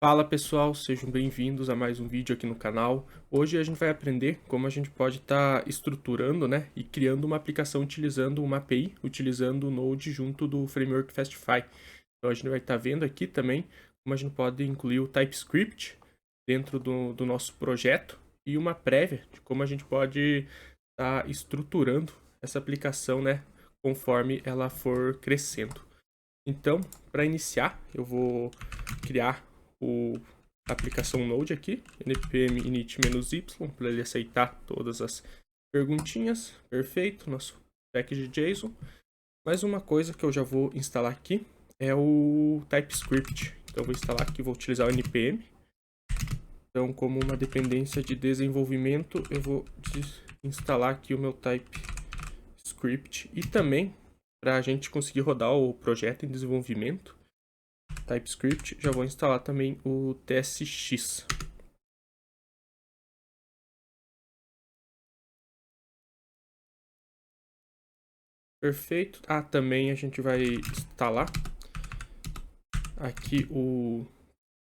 Fala pessoal, sejam bem-vindos a mais um vídeo aqui no canal. Hoje a gente vai aprender como a gente pode estar estruturando, e criando uma aplicação utilizando uma API, utilizando o Node junto do framework Fastify. Então a gente vai estar vendo aqui também como a gente pode incluir o TypeScript dentro do nosso projeto e uma prévia de como a gente pode estar estruturando essa aplicação, conforme ela for crescendo. Então, para iniciar, eu vou criar a aplicação Node aqui, npm init-y, para ele aceitar todas as perguntinhas. Perfeito, nosso package JSON. Mais uma coisa que eu já vou instalar aqui é o TypeScript. Então, eu vou instalar aqui, vou utilizar o npm. Então, como uma dependência de desenvolvimento, eu vou instalar aqui o meu TypeScript. E também, para a gente conseguir rodar o projeto em desenvolvimento, TypeScript, já vou instalar também o TSX. Perfeito. Também a gente vai instalar aqui o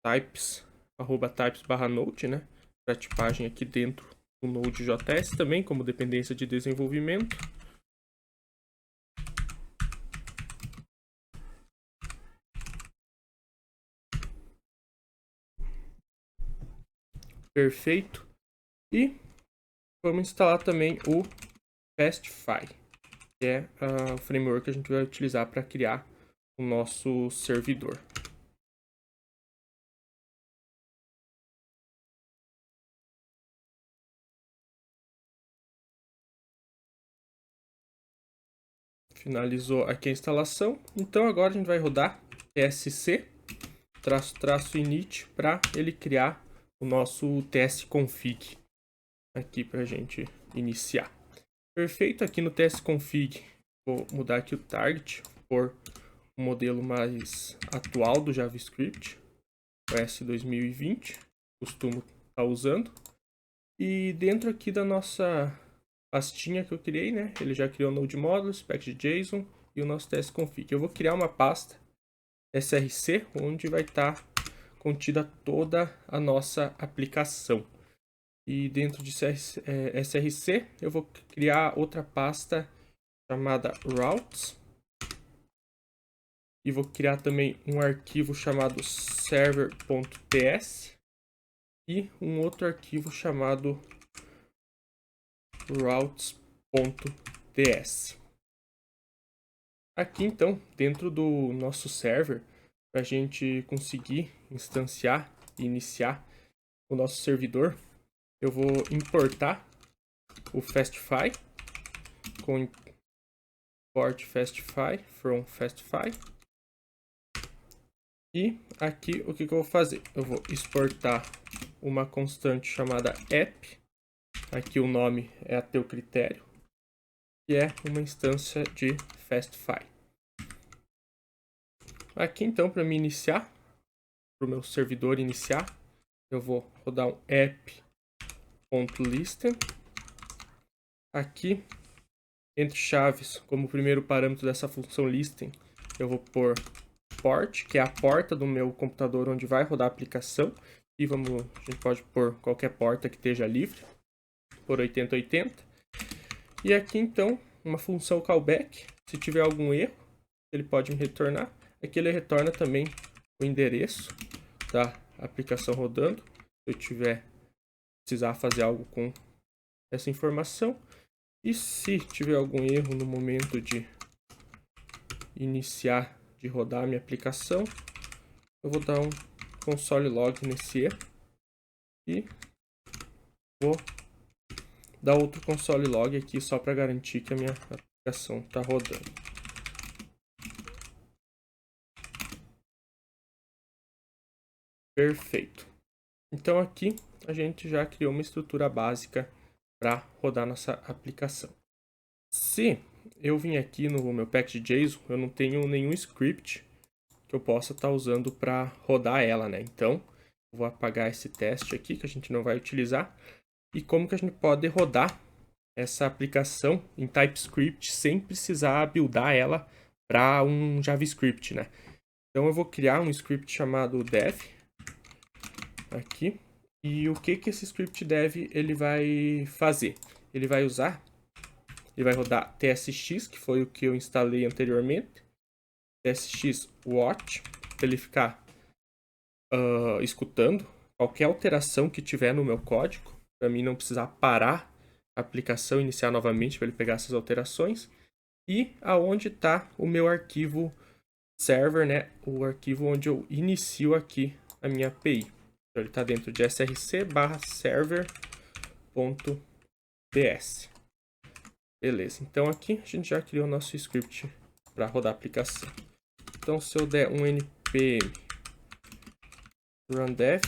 types, @types/node, para tipagem aqui dentro do Node.js também, como dependência de desenvolvimento. Perfeito. E vamos instalar também o Fastify, que é o framework que a gente vai utilizar para criar o nosso servidor. Finalizou aqui a instalação. Então agora a gente vai rodar tsc-init para ele criar o nosso tsconfig aqui para a gente iniciar. Perfeito, aqui no tsconfig vou mudar aqui o target por um modelo mais atual do JavaScript, OS 2020, costumo estar usando. E dentro aqui da nossa pastinha que eu criei, ele já criou o Node Modules, package.json e o nosso tsconfig. Eu vou criar uma pasta src, onde vai estar contida toda a nossa aplicação. E dentro de src, eu vou criar outra pasta chamada routes. E vou criar também um arquivo chamado server.ts e um outro arquivo chamado routes.ts. Aqui então, dentro do nosso server, para a gente conseguir instanciar e iniciar o nosso servidor, eu vou importar o Fastify com import Fastify from Fastify. E aqui o que eu vou fazer? Eu vou exportar uma constante chamada app. Aqui o nome é a teu critério, que é uma instância de Fastify. Aqui então, para me iniciar, para o meu servidor iniciar, eu vou rodar um app.listen. Aqui, entre chaves, como primeiro parâmetro dessa função listen, eu vou pôr port, que é a porta do meu computador onde vai rodar a aplicação. E a gente pode pôr qualquer porta que esteja livre, por 8080. E aqui então, uma função callback, se tiver algum erro, ele pode me retornar. Aqui ele retorna também o endereço da aplicação rodando, se eu precisar fazer algo com essa informação. E se tiver algum erro no momento de iniciar, de rodar a minha aplicação, eu vou dar um console log nesse erro e vou dar outro console log aqui só para garantir que a minha aplicação está rodando. Perfeito. Então aqui a gente já criou uma estrutura básica para rodar nossa aplicação. Se eu vim aqui no meu package.json, eu não tenho nenhum script que eu possa estar usando para rodar ela, Então, eu vou apagar esse teste aqui que a gente não vai utilizar. E como que a gente pode rodar essa aplicação em TypeScript sem precisar buildar ela para um JavaScript, Então, eu vou criar um script chamado dev aqui. E o que esse script dev ele vai fazer? Ele vai rodar tsx, que foi o que eu instalei anteriormente, tsx watch, para ele ficar escutando qualquer alteração que tiver no meu código, para mim não precisar parar a aplicação e iniciar novamente para ele pegar essas alterações. E aonde está o meu arquivo server, né? O arquivo onde eu inicio aqui a minha API. Então, ele está dentro de src/server.bs. Beleza, então aqui a gente já criou nosso script para rodar a aplicação. Então, se eu der um npm run dev,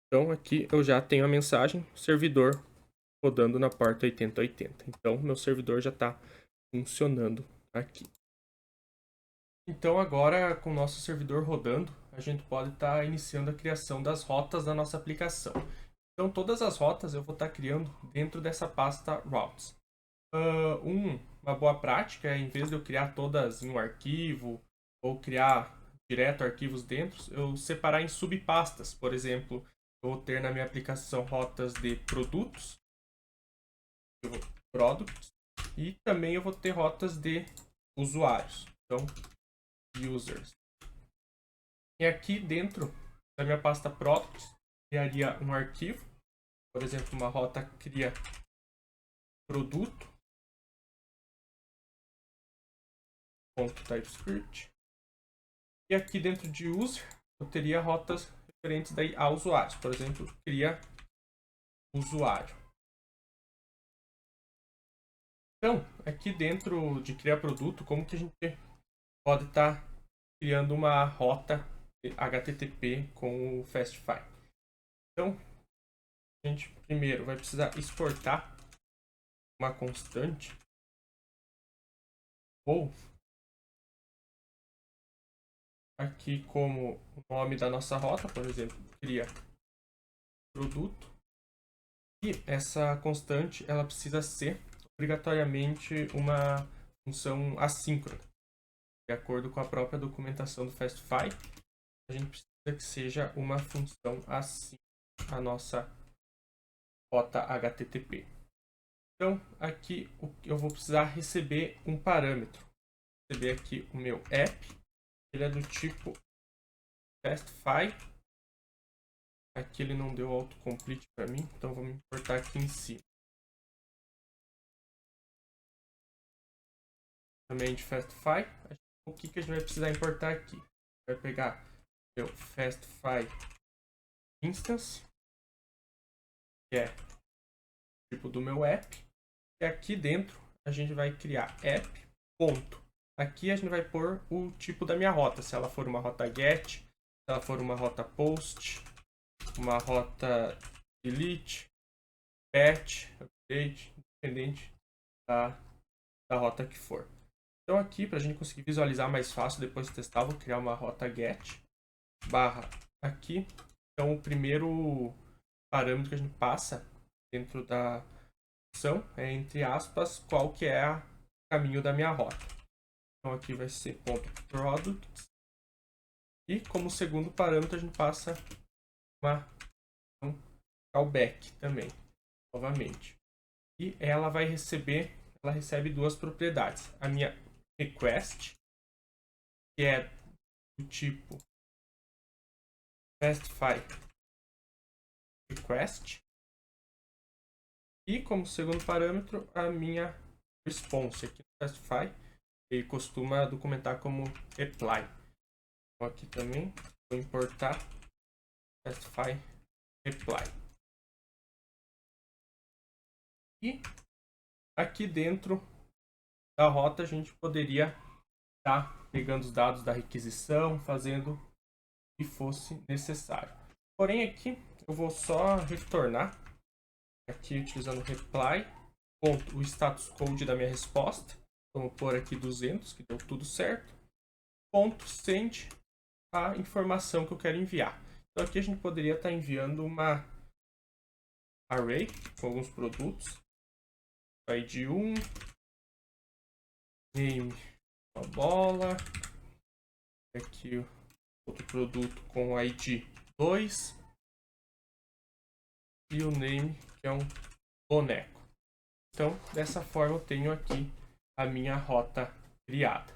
então aqui eu já tenho a mensagem servidor rodando na porta 8080. Então, meu servidor já está funcionando aqui. Então, agora com o nosso servidor rodando, a gente pode estar iniciando a criação das rotas da nossa aplicação. Então, todas as rotas eu vou estar criando dentro dessa pasta routes. Uma boa prática é, em vez de eu criar todas em um arquivo ou criar direto arquivos dentro, eu separar em subpastas. Por exemplo, eu vou ter na minha aplicação rotas de produtos, e também eu vou ter rotas de usuários. Então, users. E aqui dentro da minha pasta products, criaria um arquivo, por exemplo, uma rota cria produto .typescript. E aqui dentro de user, eu teria rotas referentes daí a usuários. Por exemplo, cria usuário. Então, aqui dentro de criar produto, como que a gente pode estar criando uma rota HTTP com o Fastify? Então, a gente primeiro vai precisar exportar uma constante ou aqui como o nome da nossa rota, por exemplo, cria produto, e essa constante ela precisa ser obrigatoriamente uma função assíncrona. De acordo com a própria documentação do Fastify, a gente precisa que seja uma função assíncrona a nossa rota HTTP. Então, aqui eu vou precisar receber um parâmetro. Vou receber aqui o meu app, ele é do tipo Fastify. Aqui ele não deu autocomplete para mim, então vamos importar aqui em cima. Também de Fastify. O que a gente vai precisar importar aqui? Vai pegar meu Fastify instance, que é o tipo do meu app. E aqui dentro a gente vai criar app. Ponto. Aqui a gente vai pôr o tipo da minha rota. Se ela for uma rota get, se ela for uma rota post, uma rota delete, patch, update, independente da rota que for. Então aqui, para a gente conseguir visualizar mais fácil, depois de testar, vou criar uma rota get, barra aqui. Então o primeiro parâmetro que a gente passa dentro da função é, entre aspas, qual que é o caminho da minha rota. Então aqui vai ser .products. E como segundo parâmetro a gente passa uma callback também, novamente. E ela recebe duas propriedades. A minha request, que é do tipo Fastify request, e como segundo parâmetro a minha response. Aqui no Fastify ele costuma documentar como reply. Então aqui também vou importar Fastify reply. E aqui dentro da rota a gente poderia estar pegando os dados da requisição, fazendo o que fosse necessário. Porém aqui eu vou só retornar, aqui utilizando reply, ponto, o status code da minha resposta. Vamos pôr aqui 200, que deu tudo certo. Ponto send a informação que eu quero enviar. Então aqui a gente poderia estar enviando uma array com alguns produtos. ID 1, name uma bola. Aqui outro produto com ID 2 e o name, que é um boneco. Então, dessa forma eu tenho aqui a minha rota criada.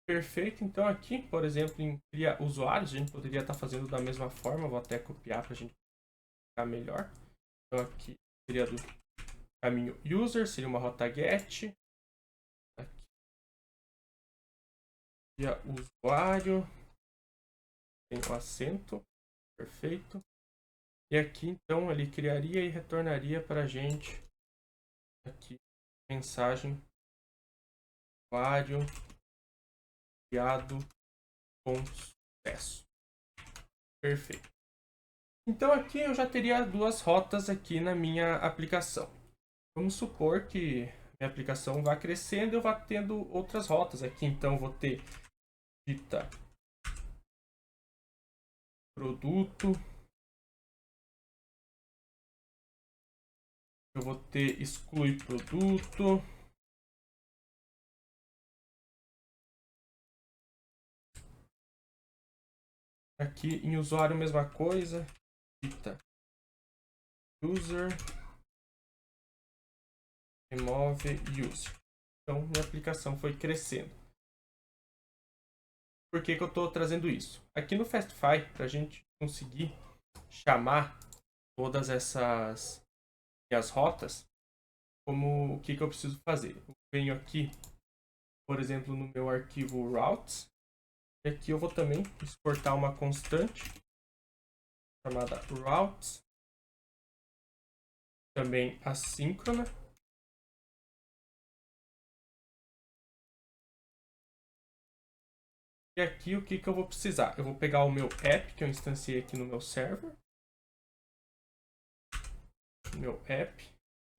Perfeito, então aqui, por exemplo, em criar usuários, a gente poderia estar fazendo da mesma forma, vou até copiar para a gente ficar melhor. Então aqui seria do caminho user, seria uma rota get. Aqui seria usuário, tem um acento, perfeito. E aqui então ele criaria e retornaria para a gente aqui mensagem usuário criado com sucesso. Perfeito. Então aqui eu já teria duas rotas aqui na minha aplicação. Vamos supor que minha aplicação vá crescendo e eu vá tendo outras rotas aqui. Então eu vou ter dita produto. Eu vou ter exclui produto. Aqui em usuário, mesma coisa. Dita user. Remove user. Então, minha aplicação foi crescendo. Por que eu estou trazendo isso? Aqui no Fastify, para a gente conseguir chamar todas essas minhas rotas, como o que eu preciso fazer? Eu venho aqui, por exemplo, no meu arquivo routes, e aqui eu vou também exportar uma constante chamada routes, também assíncrona. E aqui o que eu vou precisar? Eu vou pegar o meu app que eu instanciei aqui no meu server, meu app,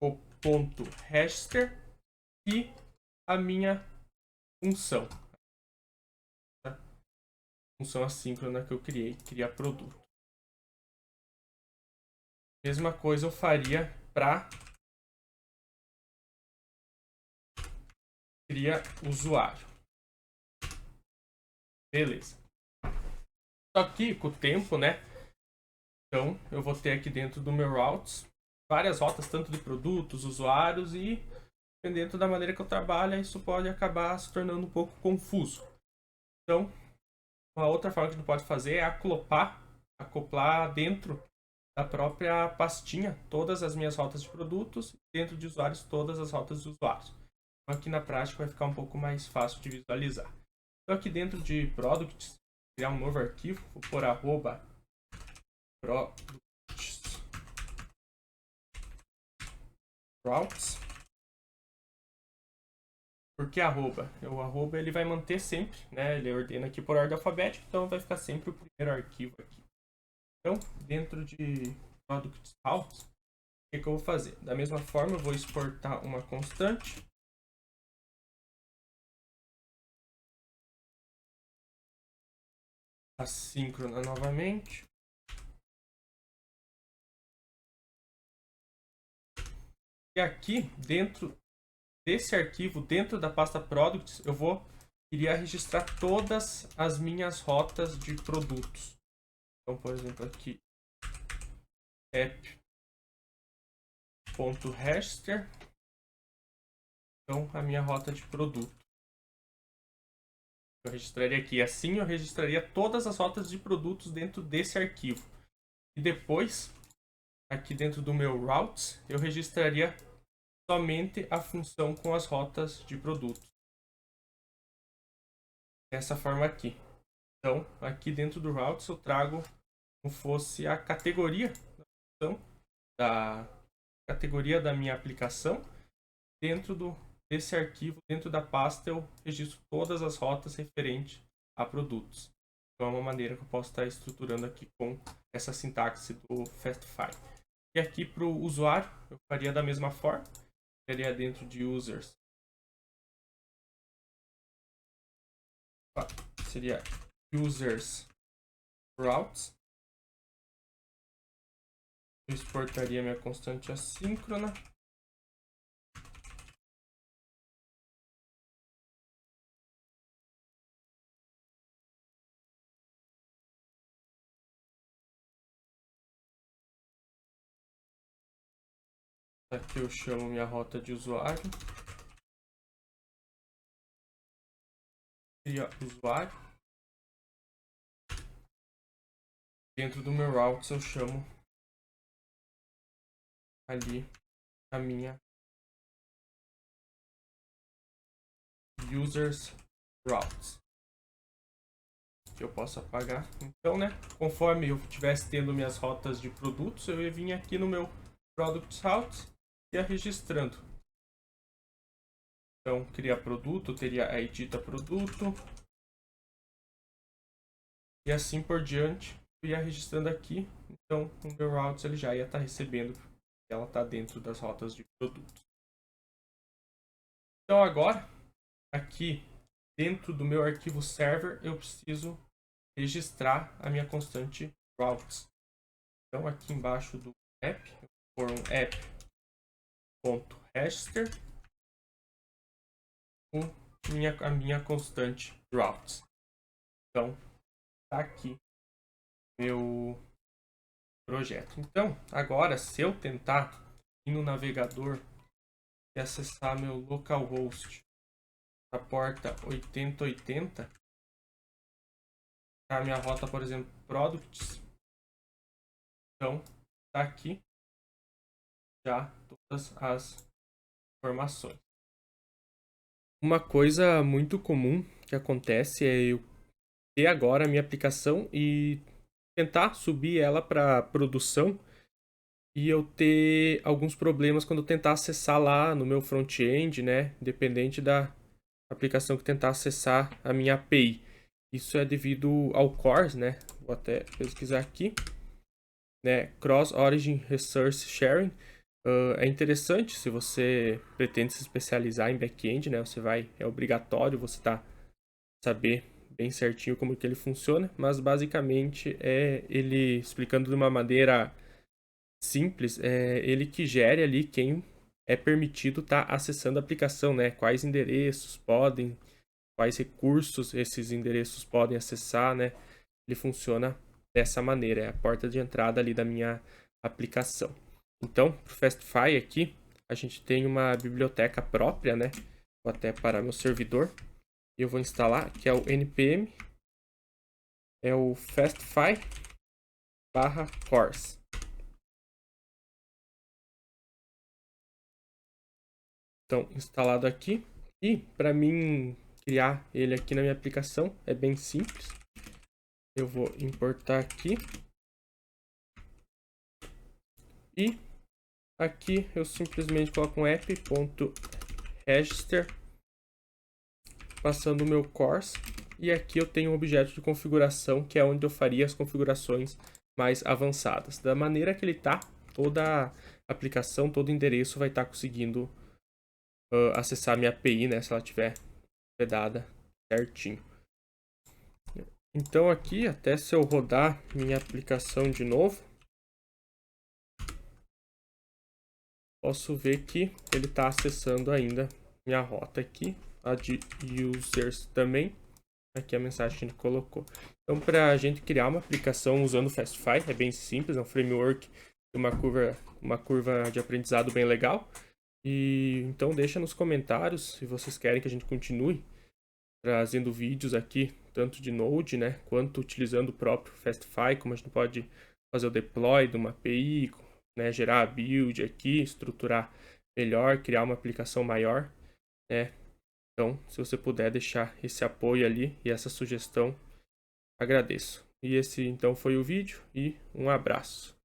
o ponto register e a minha função. Função assíncrona que eu criei, criar produto. Mesma coisa eu faria para criar usuário. Beleza. Só que com o tempo, né? Então eu vou ter aqui dentro do meu routes várias rotas, tanto de produtos, usuários e dependendo da maneira que eu trabalho, isso pode acabar se tornando um pouco confuso. Então, uma outra forma que a gente pode fazer é acoplar dentro da própria pastinha todas as minhas rotas de produtos, dentro de usuários todas as rotas de usuários. Então, aqui na prática vai ficar um pouco mais fácil de visualizar. Então aqui dentro de products, criar um novo arquivo, vou por @products routes. Por que arroba? O arroba ele vai manter sempre, né? Ele ordena aqui por ordem alfabética, então vai ficar sempre o primeiro arquivo aqui. Então, dentro de products routes, o que eu vou fazer? Da mesma forma, eu vou exportar uma constante. Assíncrona novamente. E aqui, dentro desse arquivo, dentro da pasta products, eu iria registrar todas as minhas rotas de produtos. Então, por exemplo, aqui app.register. Então, a minha rota de produto. Eu registraria aqui. Assim, eu registraria todas as rotas de produtos dentro desse arquivo. E depois, aqui dentro do meu routes, eu registraria somente a função com as rotas de produtos. Dessa forma aqui. Então, aqui dentro do routes eu trago como fosse a categoria da minha aplicação. Dentro desse arquivo, dentro da pasta, eu registro todas as rotas referentes a produtos. Então é uma maneira que eu posso estar estruturando aqui com essa sintaxe do Fastify. E aqui para o usuário, eu faria da mesma forma. Seria dentro de users. Seria users routes. Eu exportaria minha constante assíncrona. Aqui eu chamo minha rota de usuário. Cria usuário. Dentro do meu routes eu chamo ali a minha users routes, que eu posso apagar. Então, né, conforme eu estivesse tendo minhas rotas de produtos, eu ia vir aqui no meu products routes e ia registrando. Então, criar produto, teria a edita produto e assim por diante. Eu ia registrando aqui. Então, o meu routes ele já ia estar recebendo, ela está dentro das rotas de produtos. Então, agora aqui dentro do meu arquivo server eu preciso registrar a minha constante routes. Então aqui embaixo do app eu vou pôr um app.register com a minha constante routes. Então tá aqui meu projeto. Então agora se eu tentar ir no navegador e acessar meu localhost a porta 8080, a minha rota, por exemplo, products, então tá aqui já todas as informações. Uma coisa muito comum que acontece é eu ter agora a minha aplicação e tentar subir ela para produção e eu ter alguns problemas quando eu tentar acessar lá no meu front-end, né? Dependente da aplicação que tentar acessar a minha API. Isso é devido ao CORS, né? Vou até pesquisar aqui, né? Cross Origin Resource Sharing. É interessante se você pretende se especializar em back-end, né? É obrigatório você saber bem certinho como que ele funciona, mas basicamente é ele explicando de uma maneira simples, é ele que gere ali quem é permitido estar acessando a aplicação, né? Quais endereços podem, quais recursos esses endereços podem acessar, né? Ele funciona dessa maneira, é a porta de entrada ali da minha aplicação. Então, para o Fastify aqui, a gente tem uma biblioteca própria, né? Vou até parar meu servidor. E eu vou instalar, que é o npm, é o Fastify/cors. Então, instalado aqui. E para mim criar ele aqui na minha aplicação, é bem simples. Eu vou importar aqui. E aqui eu simplesmente coloco um app.register, passando o meu CORS. E aqui eu tenho um objeto de configuração, que é onde eu faria as configurações mais avançadas. Da maneira que ele está, toda a aplicação, todo endereço vai estar conseguindo acessar a minha API, né? Se ela estiver hospedada certinho. Então aqui, até se eu rodar minha aplicação de novo, posso ver que ele está acessando ainda minha rota aqui, a de users também. Aqui a mensagem que a gente colocou. Então, para a gente criar uma aplicação usando o Fastify, é bem simples, é um framework e uma curva de aprendizado bem legal. E então deixa nos comentários se vocês querem que a gente continue trazendo vídeos aqui, tanto de Node, né, quanto utilizando o próprio Fastify, como a gente pode fazer o deploy de uma API, né, gerar a build aqui, estruturar melhor, criar uma aplicação maior, né. Então, se você puder deixar esse apoio ali e essa sugestão, agradeço. E esse então foi o vídeo e um abraço.